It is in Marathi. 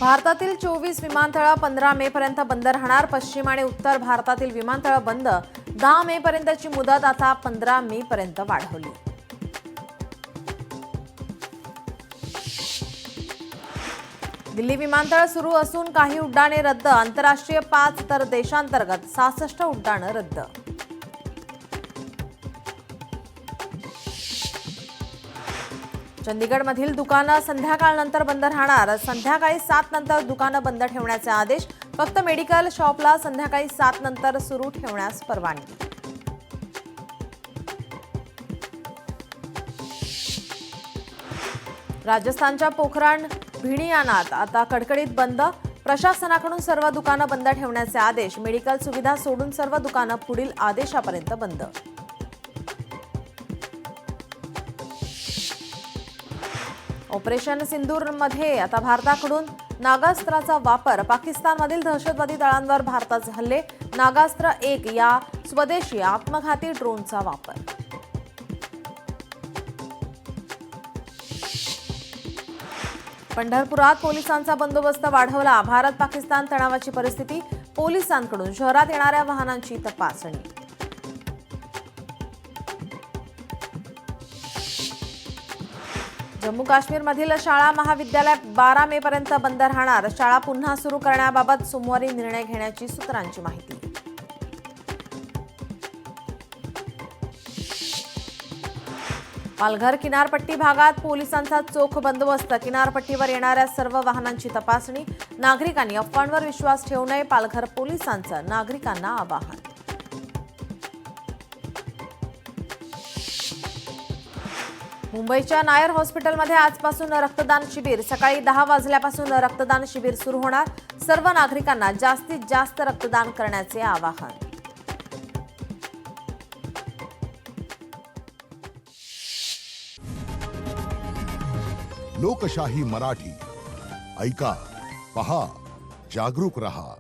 भारतातील 24 विमानतळ 15 मे पर्यंत बंद राहणार. पश्चिम आणि उत्तर भारतातील विमानतळ बंद. 10 मे पर्यंतची मुदत आता 15 मे पर्यंत वाढवली. दिल्ली विमानतळ सुरू असून काही उड्डाणे रद्द. आंतरराष्ट्रीय 5 तर देशांतर्गत 66 उड्डाणं रद्द. चंदीगडमधील दुकानं संध्याकाळनंतर बंद राहणार. संध्याकाळी 7 नंतर दुकानं बंद ठेवण्याचे आदेश. फक्त मेडिकल शॉपला संध्याकाळी 7 नंतर सुरू ठेवण्यास परवानगी. राजस्थानच्या पोखरण भिडियानात आता कडकडीत बंद. प्रशासनाकडून सर्व दुकानं बंद ठेवण्याचे आदेश. मेडिकल सुविधा सोडून सर्व दुकानं पुढील आदेशापर्यंत बंद. ऑपरेशन सिंदूरमध्ये आता भारताकडून नागास्त्राचा वापर. पाकिस्तानमधील दहशतवादी तळांवर भारताचे हल्ले. नागास्त्र 1 या स्वदेशी आत्मघाती ड्रोनचा वापर. पंढरपुरात पोलिसांचा बंदोबस्त वाढवला. भारत पाकिस्तान तणावाची परिस्थिती. पोलिसांकडून शहरात येणाऱ्या वाहनांची तपासणी. जम्मू काश्मीरमधील शाळा महाविद्यालय 12 मे पर्यंत बंद राहणार. शाळा पुन्हा सुरू करण्याबाबत सोमवारी निर्णय घेण्याची सूत्रांची माहिती. पालघर किनारपट्टी भागात पोलिसांचा चोख बंदोबस्त. किनारपट्टीवर येणाऱ्या सर्व वाहनांची तपासणी. नागरिकांनी अफवांवर विश्वास ठेवू नये. पालघर पोलिसांचं नागरिकांना आवाहन. मुंबईच्या नायर हॉस्पिटलमध्ये आजपासून रक्तदान शिबिर. सकाळी 10 वाजल्यापासून रक्तदान शिबिर सुरू होणार. सर्व नागरिकांना जास्तीत जास्त रक्तदान करण्याचे आवाहन. लोकशाही मराठी ऐका, पहा, जागरूक रहा.